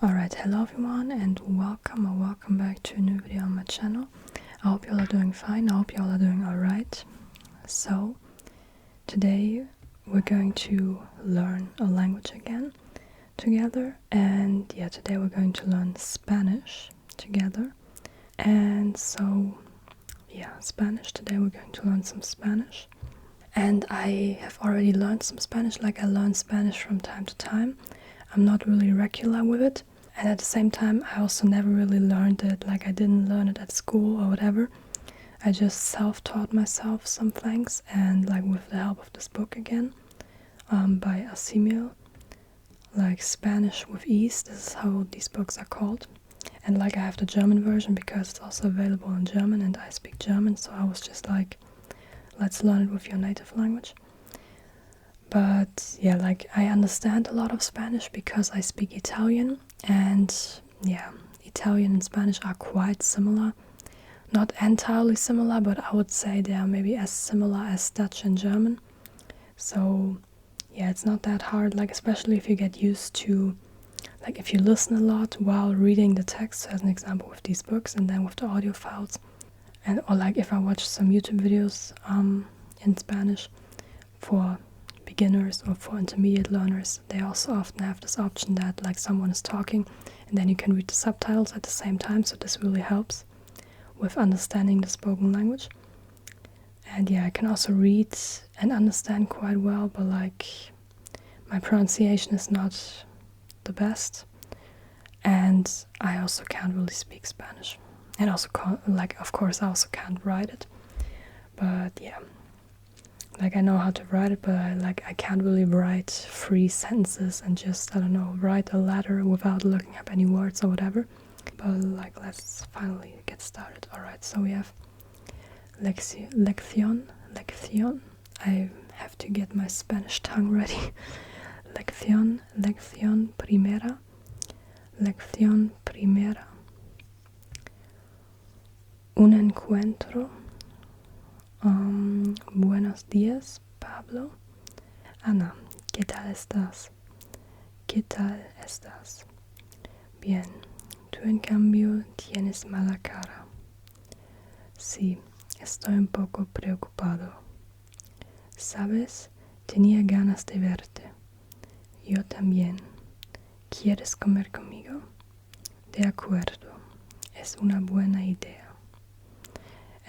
Alright, hello everyone and welcome back to a new video on my channel. I hope you all are doing fine, I hope you all are doing alright. So, today we're going to learn a language again together, and today we're going to learn Spanish together. And so, Spanish, today we're going to learn some Spanish. And I have already learned some Spanish, like I learn Spanish from time to time. I'm not really regular with it, and at the same time I also never really learned it, like I didn't learn it at school or whatever. I just self-taught myself some things, and like with the help of this book again, by Asimil, like Spanish with Ease, this is how these books are called. And like I have the German version because it's also available in German and I speak German, so I was just like, let's learn it with your native language. But like I understand a lot of Spanish because I speak Italian, and Italian and Spanish are quite similar. Not entirely similar, but I would say they are maybe as similar as Dutch and German. So it's not that hard, like especially if you get used to, like if you listen a lot while reading the text, as an example with these books, and then with the audio files, and or like if I watch some YouTube videos in Spanish for beginners or for intermediate learners, they also often have this option that like someone is talking and then you can read the subtitles at the same time, so this really helps with understanding the spoken language. And I can also read and understand quite well, but like my pronunciation is not the best, and I also can't really speak Spanish, and also of course I also can't write it, but like I know how to write it, but I can't really write 3 sentences and just, I don't know, write a letter without looking up any words or whatever. But like let's finally get started. Alright, so we have lección. I have to get my Spanish tongue ready. Lección primera. Lección primera. Un encuentro. Buenos días, Pablo. Ana, ¿qué tal estás? ¿Qué tal estás? Bien, tú en cambio tienes mala cara. Sí, estoy un poco preocupado. ¿Sabes? Tenía ganas de verte. Yo también. ¿Quieres comer conmigo? De acuerdo, es una buena idea.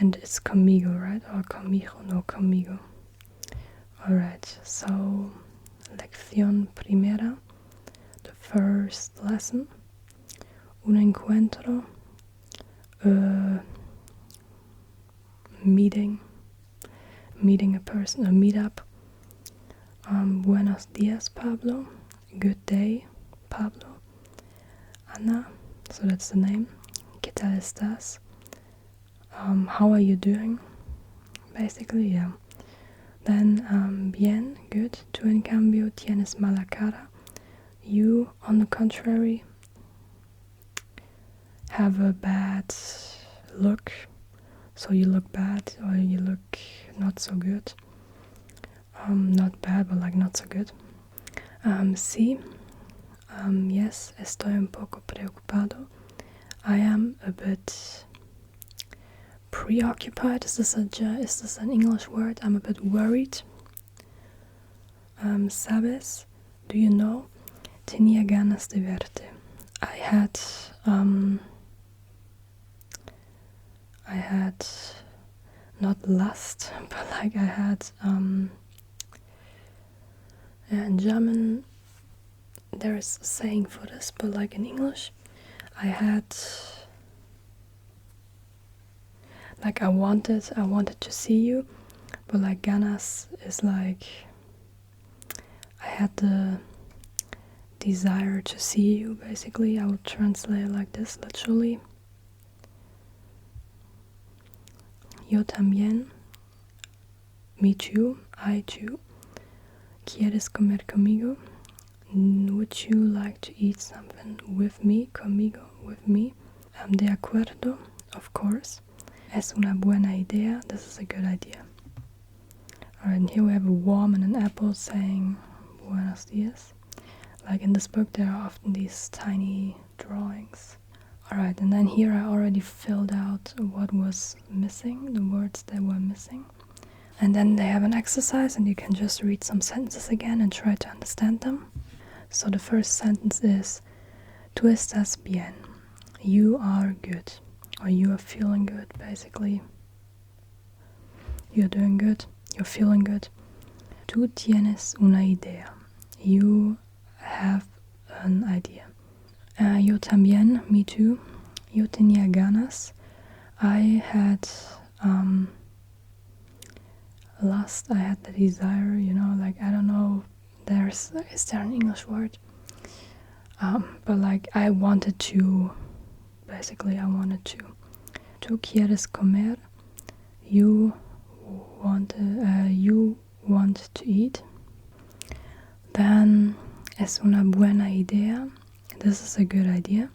And it's conmigo, right? Or conmigo, no conmigo. Alright, so lección primera, the first lesson. Un encuentro, meeting a person, a meetup. Buenos días, Pablo. Good day, Pablo. Ana, so that's the name. ¿Qué tal estás? How are you doing? Basically, Then, bien, good. Tú en cambio tienes mala cara. You, on the contrary, have a bad look. So you look bad, or you look not so good. Not bad, but like not so good. Sí. Yes, estoy un poco preocupado. I am a bit preoccupied. Is this an English word? I'm a bit worried. ¿Sabes? Do you know? Tenía ganas de verte. I had not lust, but like I had in German there is a saying for this, but like in English I wanted to see you, but like ganas is like I had the desire to see you, basically. I would translate it like this, literally. Yo también. Me too. I too. ¿Quieres comer conmigo? Would you like to eat something with me? Conmigo, with me. De acuerdo, of course. Es una buena idea. This is a good idea. Alright, and here we have a worm and an apple saying buenos dias. like in this book there are often these tiny drawings. Alright, and then here I already filled out what was missing, the words that were missing. And then they have an exercise and you can just read some sentences again and try to understand them. So the first sentence is tú estás bien. You are good. Or you are feeling good, basically. You're doing good. You're feeling good. Tú tienes una idea. You have an idea. Yo también, me too. Yo tenía ganas. I had lust, I had the desire, you know, like, I don't know, is there an English word? But like, I wanted to, basically, I wanted to. Tú quieres comer. You want to eat. Then, es una buena idea. This is a good idea.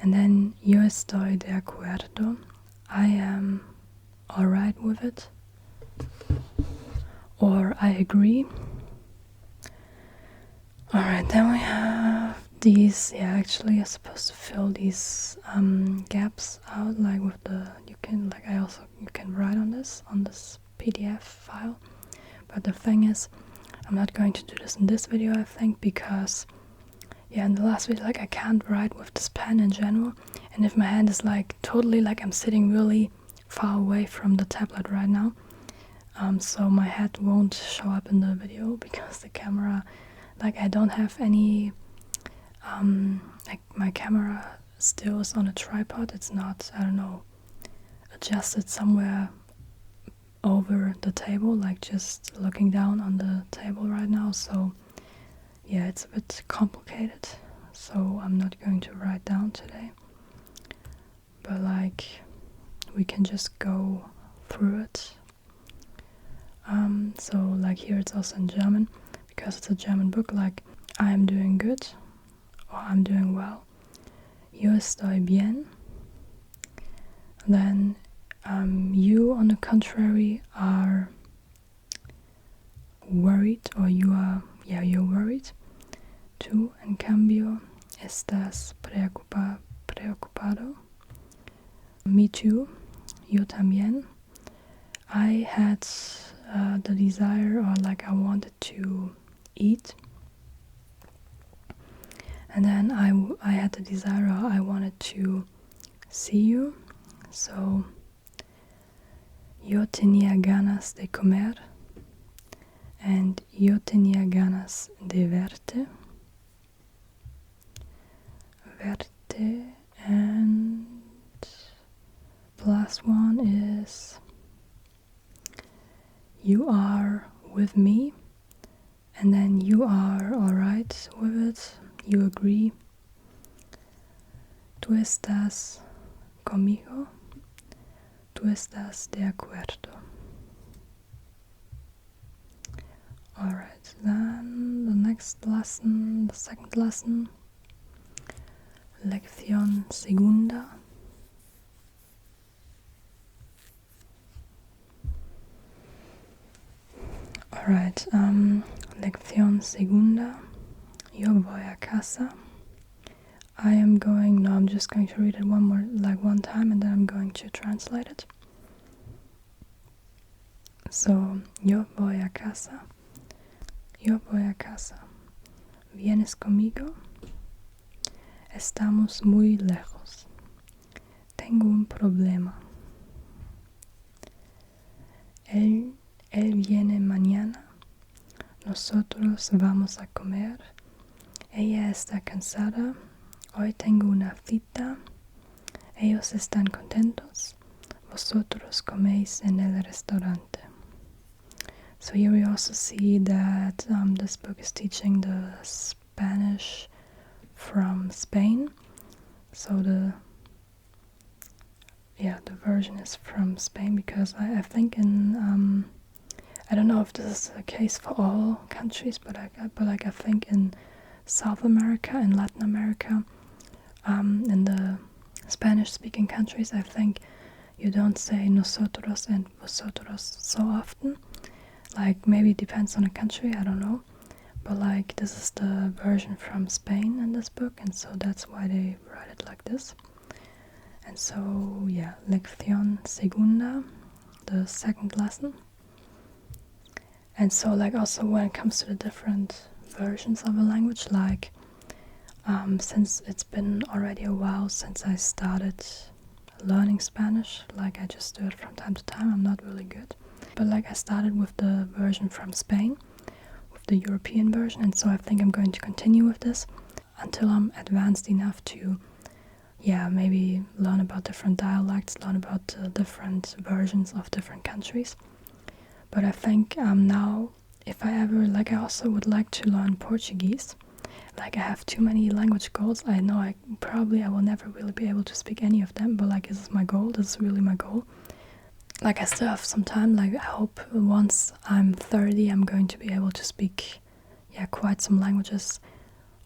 And then, yo estoy de acuerdo. I am alright with it. Or I agree. Alright, then we have these. Yeah, actually you're supposed to fill these gaps out, like with the, you can write on this PDF file. But the thing is, I'm not going to do this in this video, I think, because yeah, in the last video, like, I can't write with this pen in general, and if my hand is like totally, like, I'm sitting really far away from the tablet right now, so my head won't show up in the video because the camera, like, I don't have any, like, my camera still is on a tripod. It's not, I don't know, adjusted somewhere over the table, like just looking down on the table right now, so yeah, it's a bit complicated, so I'm not going to write down today, but like, we can just go through it. So like here it's also in German, because it's a German book, like, I am doing good, or I'm doing well. Yo estoy bien. Then you, on the contrary, are worried, or you're worried. Tú, en cambio, estás preocupado. Me too. Yo también. I had the desire, or like, I wanted to eat. And then I had the desire, or I wanted to see you. So, yo tenía ganas de comer. And yo tenía ganas de verte. And the last one is you are with me, and then you are alright with it, you agree. Tú estás conmigo, tú estás de acuerdo. Alright, then the next lesson, the second lesson, lección segunda. Alright, lección segunda. Yo voy a casa. I'm just going to read it one time, and then I'm going to translate it. So, yo voy a casa. Yo voy a casa. ¿Vienes conmigo? Estamos muy lejos. Tengo un problema. Él viene mañana. Nosotros vamos a comer. Ella está cansada. Hoy tengo una cita. Ellos están contentos. Vosotros coméis en el restaurante. So here we also see that this book is teaching the Spanish from Spain. So the version is from Spain, because I think in I don't know if this is the case for all countries, but I think in South America and Latin America, in the Spanish-speaking countries, I think you don't say nosotros and vosotros so often. Like, maybe it depends on the country, I don't know. but like this is the version from Spain in this book, and so that's why they write it like this. And so yeah, lección segunda, the second lesson. And so like also when it comes to the different versions of a language, like since it's been already a while since I started learning Spanish, like I just do it from time to time, I'm not really good. But like I started with the version from Spain, with the European version, and so I think I'm going to continue with this until I'm advanced enough to, yeah, maybe learn about different dialects, learn about different versions of different countries. But I think now, if I ever, like I also would like to learn Portuguese. Like I have too many language goals. I know I will never really be able to speak any of them, but like this is my goal, this is really my goal. Like I still have some time, like I hope once I'm 30 I'm going to be able to speak quite some languages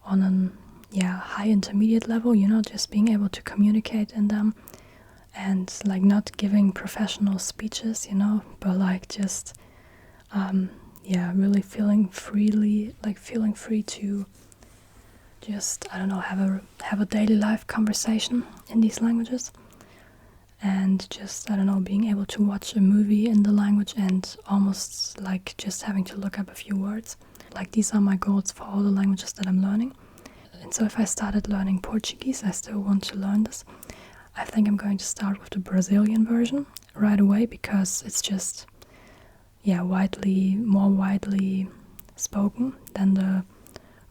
on an high intermediate level, you know, just being able to communicate in them and like not giving professional speeches, you know, but like just really feeling free to just, I don't know, have a daily life conversation in these languages. And just, I don't know, being able to watch a movie in the language and almost like just having to look up a few words. Like these are my goals for all the languages that I'm learning. And so if I started learning Portuguese, I still want to learn this. I think I'm going to start with the Brazilian version right away because it's just, more widely spoken than the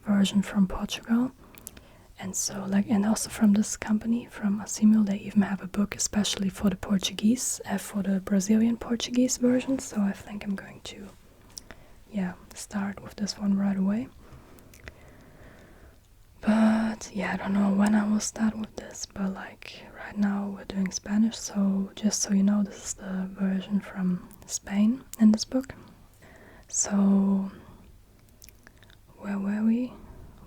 version from Portugal. And so, like, and also from this company, from Assimil, they even have a book especially for the Portuguese, for the Brazilian Portuguese version. So I think I'm going to, start with this one right away. But I don't know when I will start with this. But like right now we're doing Spanish, so just so you know, this is the version from Spain in this book. So where were we?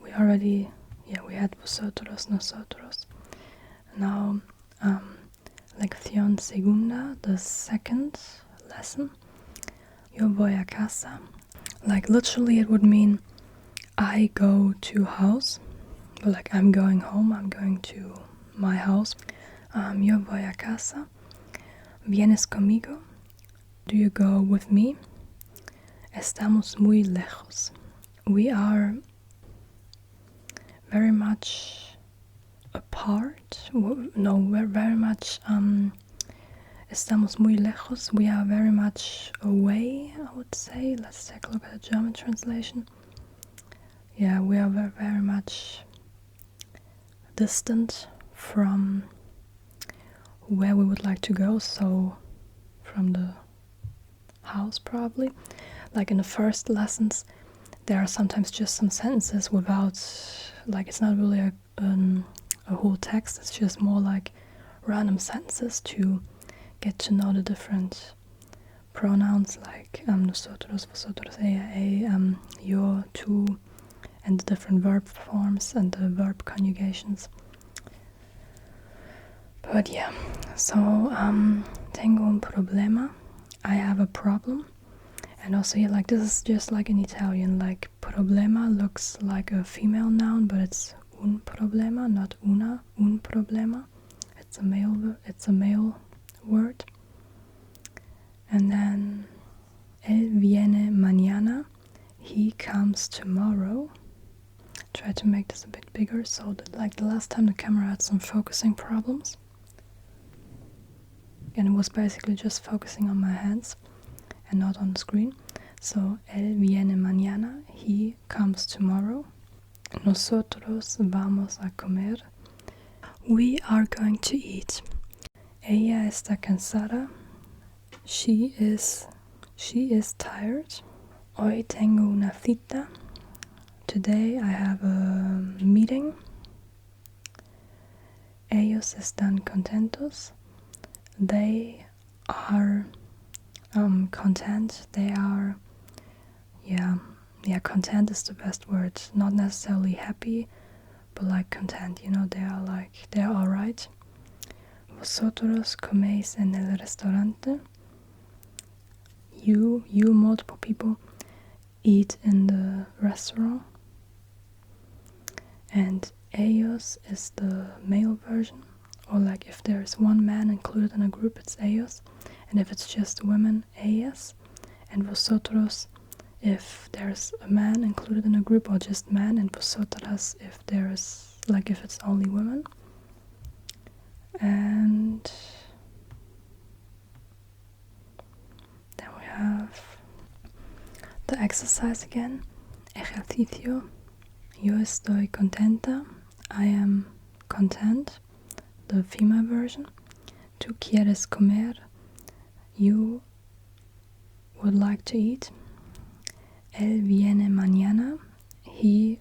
We already. We had vosotros, nosotros. Now, lección segunda, the second lesson. Yo voy a casa. Like literally it would mean I go to house. But like I'm going home, I'm going to my house. Yo voy a casa. ¿Vienes conmigo? Do you go with me? Estamos muy lejos. We are very much apart. No, we're very much estamos muy lejos. We are very much away, I would say. Let's take a look at the German translation. Yeah, we are very, very much distant from where we would like to go, so from the house probably. Like in the first lessons, there are sometimes just some sentences without, like it's not really a whole text, it's just more like random sentences to get to know the different pronouns, like nosotros, vosotros, ella, yo, tú, and the different verb forms and the verb conjugations. But so tengo un problema, I have a problem. And also like this is just like in Italian, like problema looks like a female noun, but it's un problema, not una, un problema. It's a male word. And then él viene mañana, he comes tomorrow. Try to make this a bit bigger so that like the last time the camera had some focusing problems. And it was basically just focusing on my hands and not on the screen. So, él viene mañana, he comes tomorrow. Nosotros vamos a comer. We are going to eat. Ella está cansada. She is tired. Hoy tengo una cita. Today I have a meeting. Ellos están contentos. They are content. They are, content is the best word. Not necessarily happy, but like content, you know, they're alright. Vosotros coméis en el restaurante. You multiple people, eat in the restaurant. And ellos is the male version, or like if there is one man included in a group, it's ellos, and if it's just women, ellas. And vosotros, if there's a man included in a group, or just man, and vosotras if there's, like, if it's only women. And then we have the exercise again. Ejercicio. Yo estoy contenta. I am content. The female version. Tú quieres comer. You would like to eat. Él viene mañana. He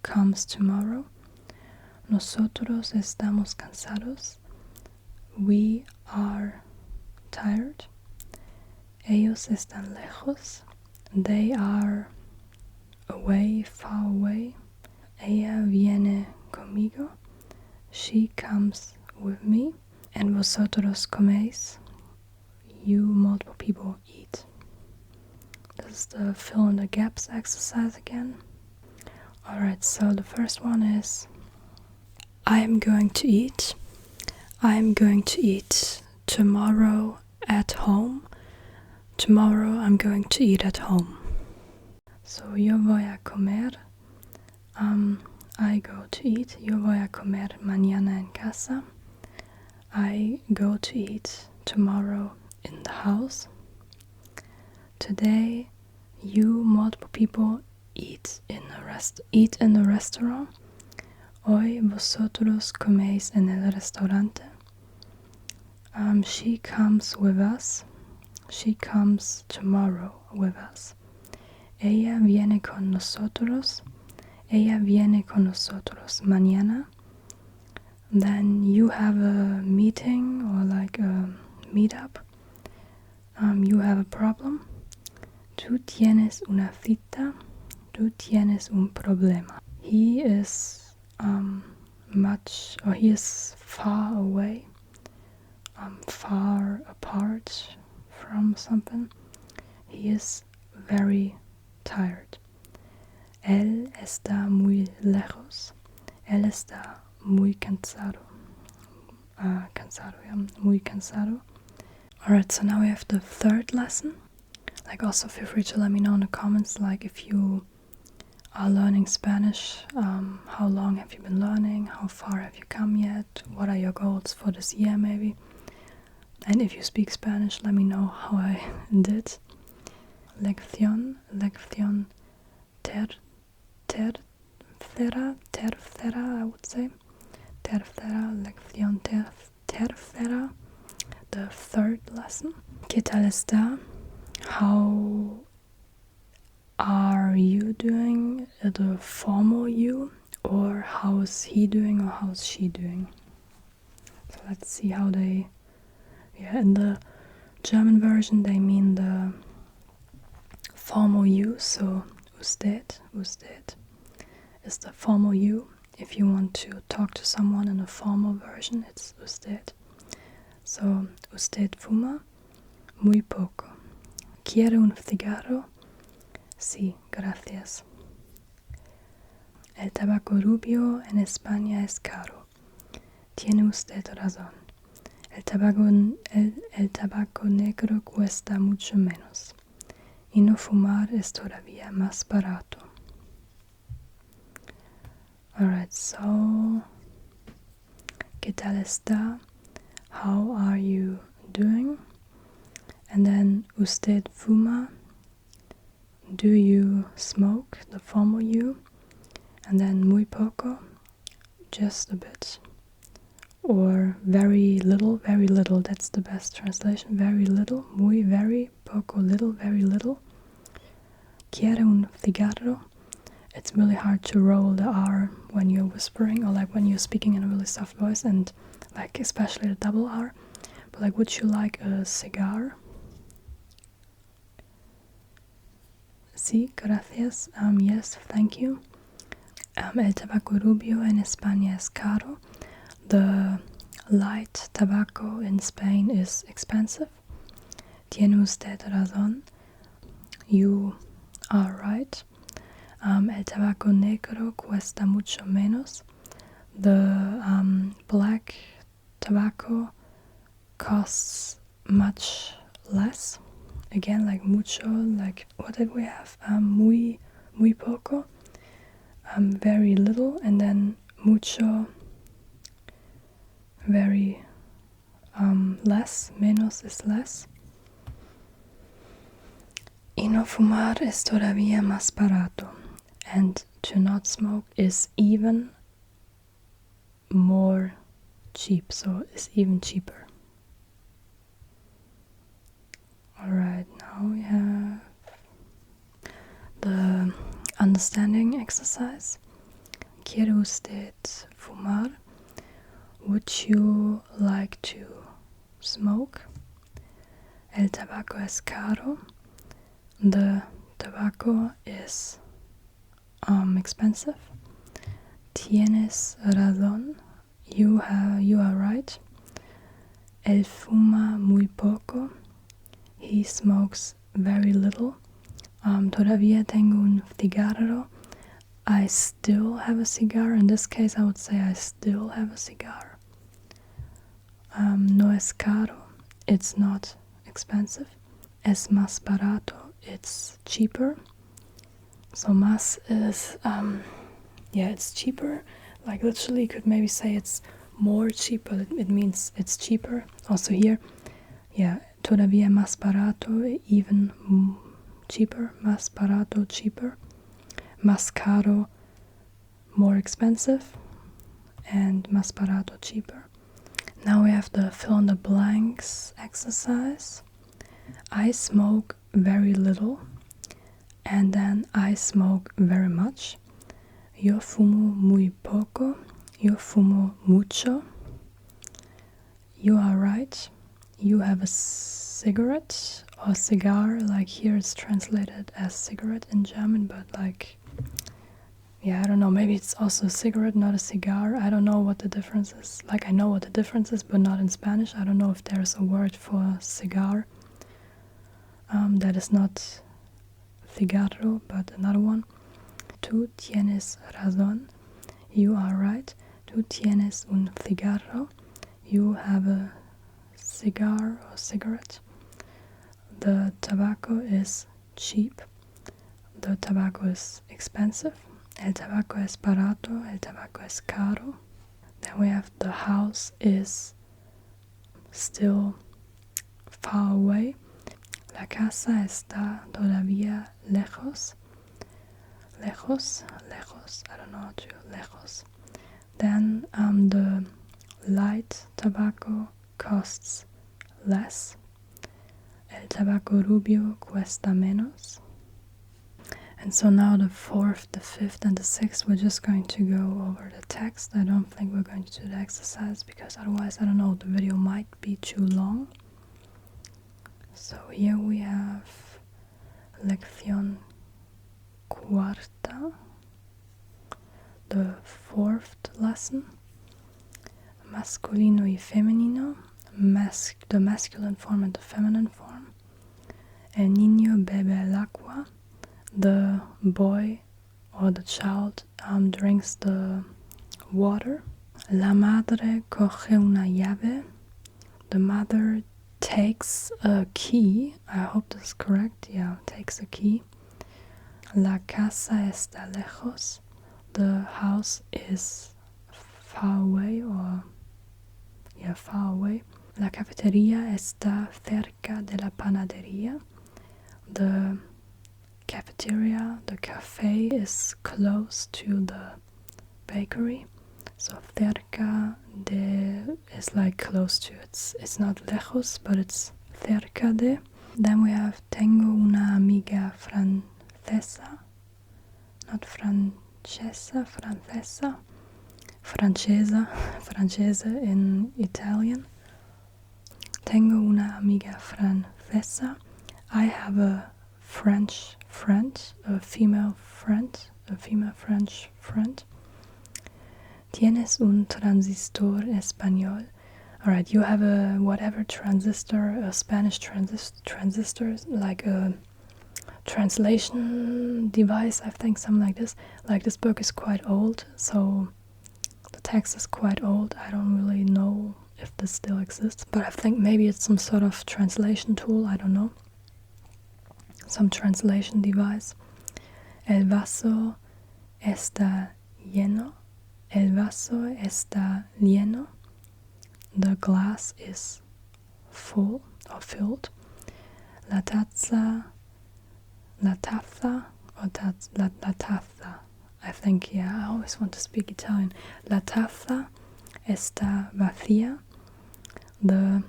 comes tomorrow. Nosotros estamos cansados. We are tired. Ellos están lejos. They are away, far away. Ella viene conmigo. She comes with me. And vosotros coméis. You, multiple people, eat. This is the fill in the gaps exercise again. Alright, so the first one is I am going to eat. I am going to eat tomorrow at home. Tomorrow I'm going to eat at home. So yo voy a comer. I go to eat. Yo voy a comer mañana en casa. I go to eat tomorrow in the house. Today, you, multiple people, eat in the restaurant. Hoy vosotros coméis en el restaurante. She comes with us. She comes tomorrow with us. Ella viene con nosotros. Ella viene con nosotros mañana. Then you have a meeting or like a meetup. You have a problem. Tú tienes una cita. Tú tienes un problema. He is he is far away, far apart from something. He is very tired. Él está muy lejos. Él está muy cansado. Muy cansado. Alright, so now we have the third lesson. Like, also feel free to let me know in the comments, like, if you are learning Spanish, how long have you been learning, how far have you come yet, what are your goals for this year maybe, and if you speak Spanish, let me know how I did. Lección tercera, I would say. Lección tercera, the third lesson. ¿Qué tal está? How are you doing? The formal you, or how's he doing, or how's she doing? So let's see how they, in the German version they mean the formal you, so usted is the formal you. If you want to talk to someone in a formal version, it's usted. So, usted fuma? Muy poco. ¿Quiere un cigarro? Sí, gracias. El tabaco rubio en España es caro. Tiene usted razón. El tabaco negro cuesta mucho menos. Y no fumar es todavía más barato. Alright, so, ¿qué tal está? How are you doing? And then, usted fuma? Do you smoke? The formal you. And then, muy poco? Just a bit. Or very little, that's the best translation. Very little, muy, very, poco, little, very little. ¿Quiere un cigarro? It's really hard to roll the R when you're whispering, or like when you're speaking in a really soft voice, and like especially the double R. But like, would you like a cigar? Sí, gracias. Yes, thank you. El tabaco rubio en España es caro. The light tobacco in Spain is expensive. Tiene usted razón. You Alright. El tabaco negro cuesta mucho menos. The black tobacco costs much less. Again, like mucho, like what did we have? Muy poco, very little, and then mucho, very less. Menos is less. Y no fumar es todavía más barato, and to not smoke is even more cheap, so it's even cheaper. Alright, now we have the understanding exercise. ¿Quiere usted fumar? Would you like to smoke? El tabaco es caro. The tobacco is expensive. Tienes razón. You are right. Él fuma muy poco. He smokes very little. Todavía tengo un cigarro. I still have a cigar. In this case, I would say I still have a cigar. No es caro. It's not expensive. Es más barato. It's cheaper. So más is, it's cheaper. Like literally, you could maybe say it's more cheaper. It means it's cheaper. Also here, todavía más barato, even cheaper. Más barato, cheaper. Más caro, more expensive. And más barato, cheaper. Now we have the fill in the blanks exercise. I smoke very little, and then I smoke very much. Yo fumo muy poco. Yo fumo mucho. You are right. You have a cigarette or cigar. Like here it's translated as cigarette in German, but like, I don't know. Maybe it's also a cigarette, not a cigar. I don't know what the difference is. Like I know what the difference is, but not in Spanish. I don't know if there's a word for cigar. That is not cigarro, but another one. Tú tienes razón. You are right. Tú tienes un cigarro. You have a cigar or cigarette. The tobacco is cheap. The tobacco is expensive. El tabaco es barato. El tabaco es caro. Then we have the house is still far away. La casa está todavía lejos. Lejos. I don't know how to lejos. Then the light tobacco costs less. El tabaco rubio cuesta menos. And so now the 4th, the 5th, and the 6th, we're just going to go over the text. I don't think we're going to do the exercise because otherwise, I don't know, the video might be too long. So here we have lección cuarta, the 4th lesson, masculino y femenino, the masculine form and the feminine form. El niño bebe el agua, the boy or the child drinks the water. La madre coge una llave, the mother takes a key. I hope this is correct. Takes a key. La casa está lejos. The house is far away far away. La cafetería está cerca de la panadería. The cafeteria, the cafe is close to the bakery. So cerca de is like close to. It's not lejos, but it's cerca de. Then we have tengo una amiga francesa. Not francesa, francesa in Italian. Tengo una amiga francesa. I have a French friend, a female French friend. Tienes un transistor español. Alright, you have a whatever transistor, a Spanish transistor, like a translation device, I think, something like this. Like, this book is quite old, so the text is quite old. I don't really know if this still exists, but I think maybe it's some sort of translation tool, I don't know. Some translation device. El vaso está lleno. El vaso está lleno. The glass is full or filled. La taza, la taza, or la taza. I think, yeah, I always want to speak Italian. La taza está vacía. The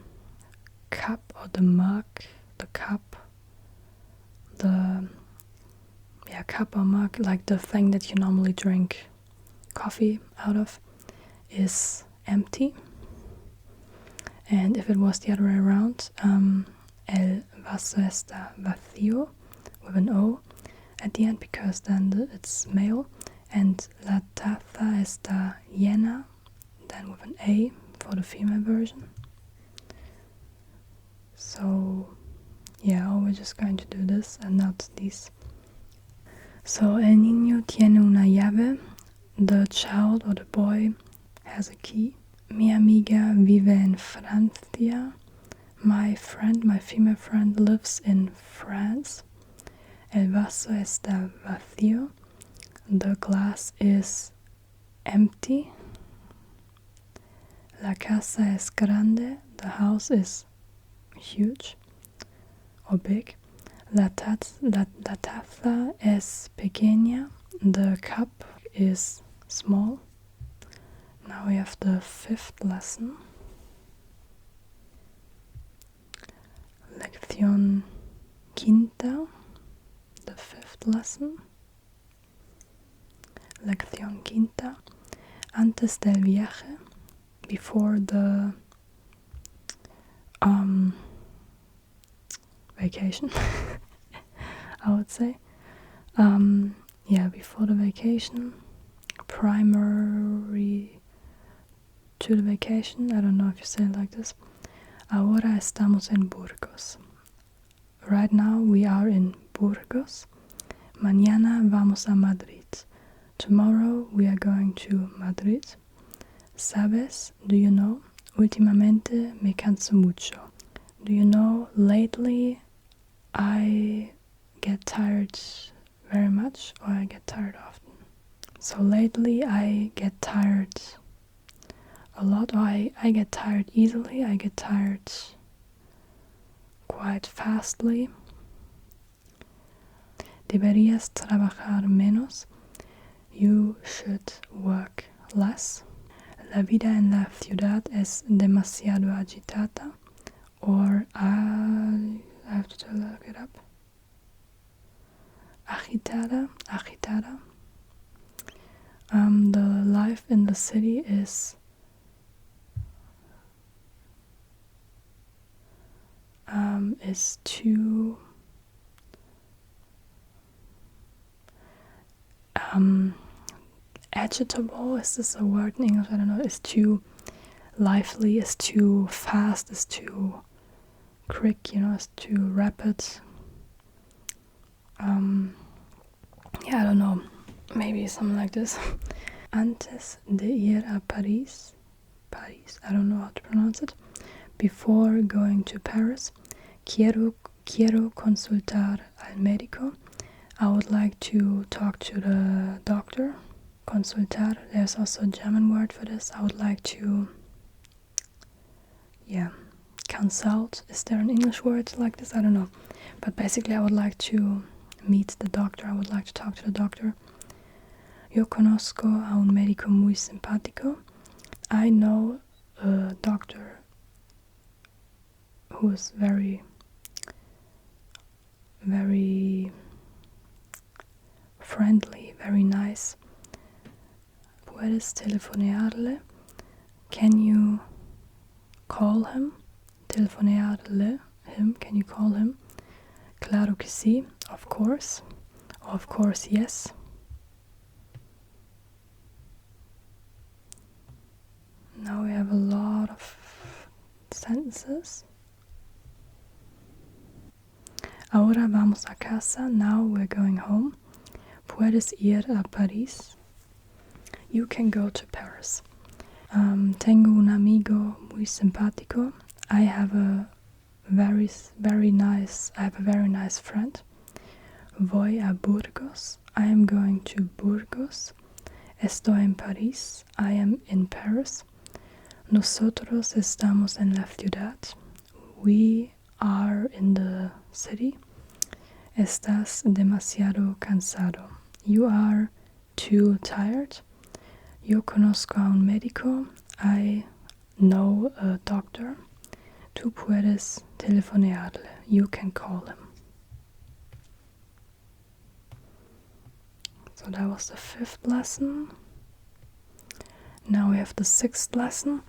cup or the mug, the cup, cup or mug, like the thing that you normally drink coffee out of, is empty. And if it was the other way around, el vaso está vacío with an O at the end, because then it's male, and la taza está llena, then with an A for the female version. So yeah, we're just going to do this and not these. So el niño tiene una llave. The child or the boy has a key. Mi amiga vive en Francia. My friend, my female friend, lives in France. El vaso está vacío. The glass is empty. La casa es grande. The house is huge or big. La taza es pequeña. The cup is small. Now we have the fifth lesson. Lección quinta, the fifth lesson. Lección quinta. Antes del viaje, before the vacation, I would say. Before the vacation, primary to the vacation, I don't know if you say it like this. Ahora estamos en Burgos. Right now we are in Burgos. Mañana vamos a Madrid. Tomorrow we are going to Madrid. ¿Sabes? Do you know? Últimamente me canso mucho. Do you know? Lately I get tired very much, or I get tired often. So lately I get tired a lot, or I get tired easily, I get tired quite fastly. Deberías trabajar menos. You should work less. La vida en la ciudad es demasiado agitada. Or I have to look it up. Agitada. The life in the city is too agitable. Is this a word in English? I don't know. It's too lively, it's too fast, it's too quick, it's too rapid. I don't know, maybe something like this. Antes de ir a Paris, I don't know how to pronounce it. Before going to Paris, quiero consultar al médico. I would like to talk to the doctor. Consultar, there's also a German word for this. I would like to consult. Is there an English word like this? I don't know. But basically I would like to meet the doctor. I would like to talk to the doctor. Yo conozco a un médico muy simpático. I know a doctor who is very, very friendly, very nice. Puedes telefonearle. Can you call him? Telefonearle him. Can you call him? Claro que sí. Of course. Of course, yes. Now we have a lot of sentences. Ahora vamos a casa. Now we're going home. Puedes ir a París. You can go to Paris. Tengo un amigo muy simpático. I have a very nice friend. Voy a Burgos. I am going to Burgos. Estoy en París. I am in Paris. Nosotros estamos en la ciudad. We are in the city. Estás demasiado cansado. You are too tired. Yo conozco a un médico. I know a doctor. Tú puedes telefonearle. You can call him. So that was the 5th lesson. Now we have the 6th lesson.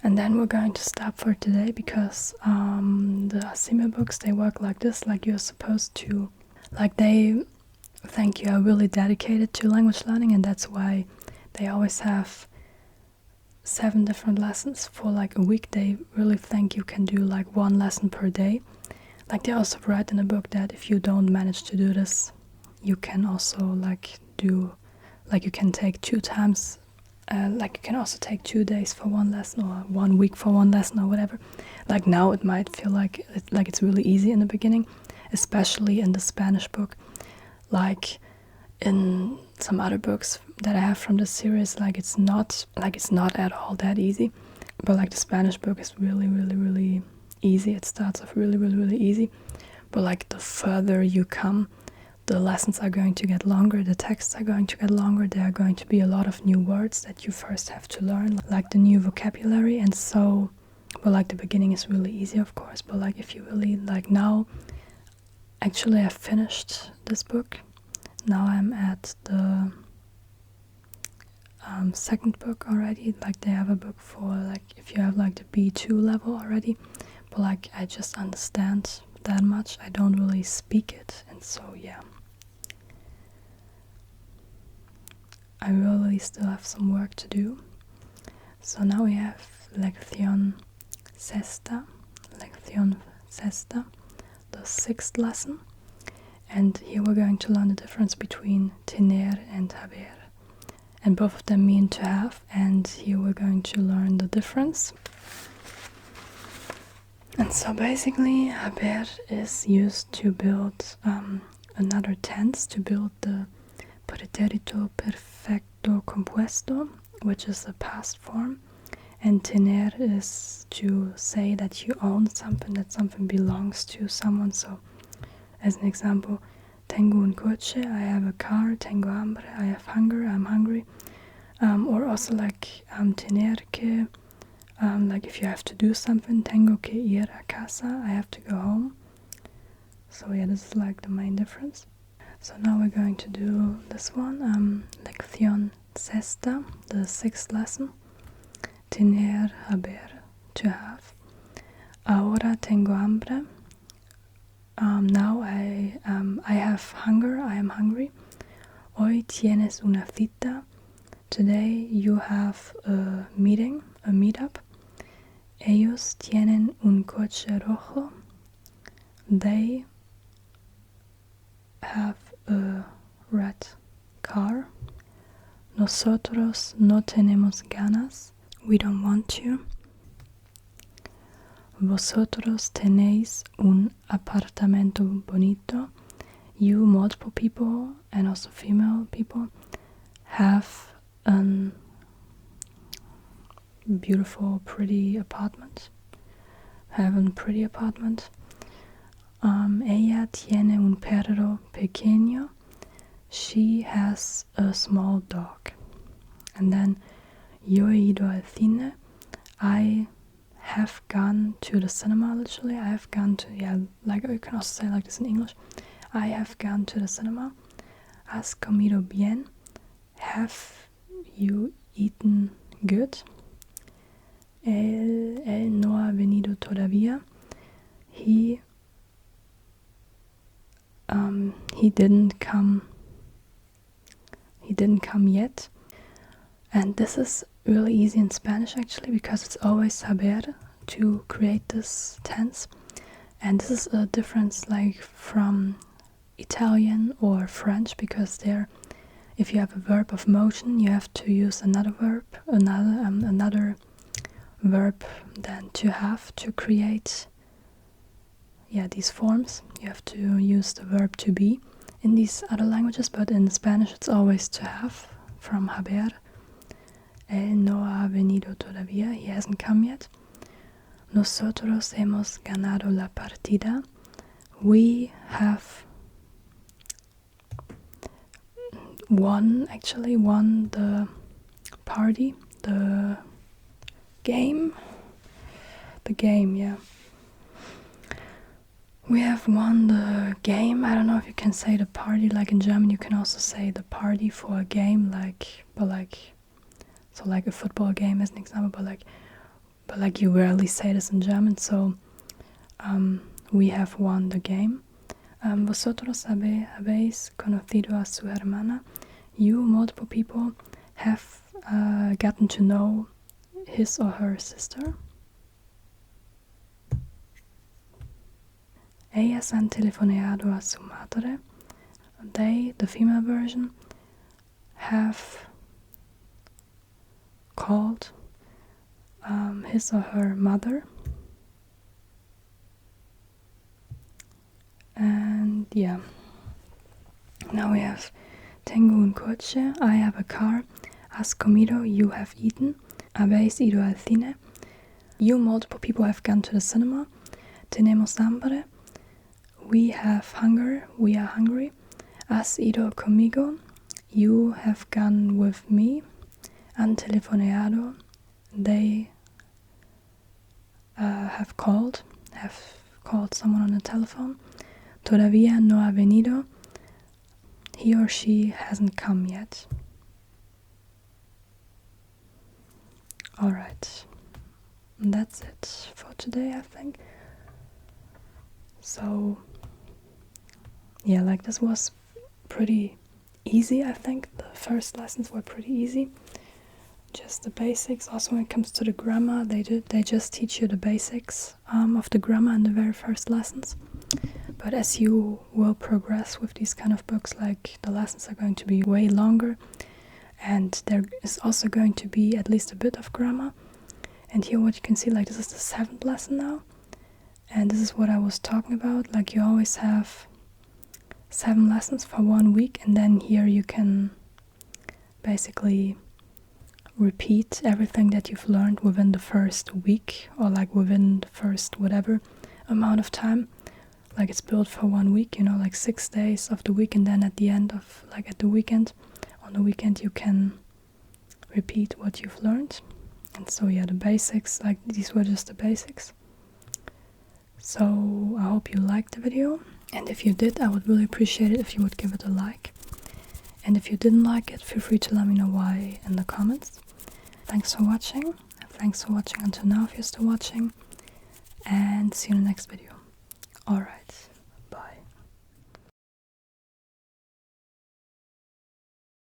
And then we're going to stop for today because the Asime books, they work like this, like you're supposed to, like they think you are really dedicated to language learning, and that's why they always have 7 different lessons for like a week. They really think you can do like 1 lesson per day. Like they also write in the book that if you don't manage to do this, you can also like do, like you can take 2 times. Like you can also take 2 days for 1 lesson or 1 week for 1 lesson or whatever. Like now it might feel like it's really easy in the beginning, especially in the Spanish book. Like in some other books that I have from the series, like it's not at all that easy. But like the Spanish book is really easy. It starts off really easy. But like the further you come, the lessons are going to get longer, the texts are going to get longer, there are going to be a lot of new words that you first have to learn, like the new vocabulary, and so, well, like the beginning is really easy, of course, but like if you really, like now, actually I finished this book, now I'm at the 2nd book already, like they have a book for, like, if you have like the B2 level already, but like I just understand that much, I don't really speak it, and so yeah. I really still have some work to do. So now we have lección sexta, the 6th lesson. And here we're going to learn the difference between tener and haber. And both of them mean to have, and here we're going to learn the difference. And so basically, haber is used to build another tense, to build the pretérito perfecto compuesto, which is the past form, and tener is to say that you own something, that something belongs to someone. So, as an example, tengo un coche, I have a car, tengo hambre, I have hunger, I'm hungry. Or also like tener que, like if you have to do something, tengo que ir a casa, I have to go home. So yeah, this is like the main difference. So now we're going to do this one, lección sexta, the 6th lesson. Tener, haber, to have. Ahora tengo hambre. Now I have hunger, I am hungry. Hoy tienes una cita. Today you have a meeting, a meetup. Ellos tienen un coche rojo. They have a red car. Nosotros no tenemos ganas. We don't want to. Vosotros tenéis un apartamento bonito. You, multiple people, and also female people, have a beautiful, pretty apartment. Have a pretty apartment. Ella tiene un perro pequeño. She has a small dog. And then, yo he ido al cine. I have gone to the cinema, literally. I have gone to, yeah, like you can also say like this in English. I have gone to the cinema. Has comido bien? Have you eaten good? Él no ha venido todavía. He didn't come. He didn't come yet. And this is really easy in Spanish actually, because it's always haber to create this tense. And this is a difference like from Italian or French, because there, if you have a verb of motion, you have to use another verb than to have to create these forms. You have to use the verb to be in these other languages, but in Spanish it's always to have, from haber. Él no ha venido todavía, he hasn't come yet. Nosotros hemos ganado la partida. We have won the party, the game, yeah. We have won the game. I don't know if you can say the party, like in German you can also say the party for a game, so like a football game as an example, but like you rarely say this in German, so we have won the game. Vosotros habéis conocido a su hermana. You, multiple people, have gotten to know his or her sister. Ellas han telefoneado a su madre. They, the female version, have called his or her mother. And yeah, now we have tengo un coche, I have a car. Has comido, you have eaten. Habéis ido al cine. You, multiple people, have gone to the cinema. Tenemos hambre. We have hunger, we are hungry. Has ido conmigo, you have gone with me. Han telefoneado, they have called someone on the telephone. Todavía no ha venido, he or she hasn't come yet. Alright, that's it for today, I think. So yeah, like this was pretty easy, I think. The first lessons were pretty easy. Just the basics. Also when it comes to the grammar, they just teach you the basics of the grammar in the very first lessons. But as you will progress with these kind of books, like the lessons are going to be way longer, and there is also going to be at least a bit of grammar. And here what you can see, like this is the 7th lesson now, and this is what I was talking about. Like you always have 7 lessons for 1 week, and then here you can basically repeat everything that you've learned within the first week, or like within the first whatever amount of time. Like it's built for 1 week, you know, like 6 days of the week, and then at the end of, like at the weekend, on the weekend you can repeat what you've learned. And so yeah, the basics, like these were just the basics. So I hope you liked the video, and if you did, I would really appreciate it if you would give it a like. And if you didn't like it, feel free to let me know why in the comments. Thanks for watching. Thanks for watching until now if you're still watching. And see you in the next video. Alright.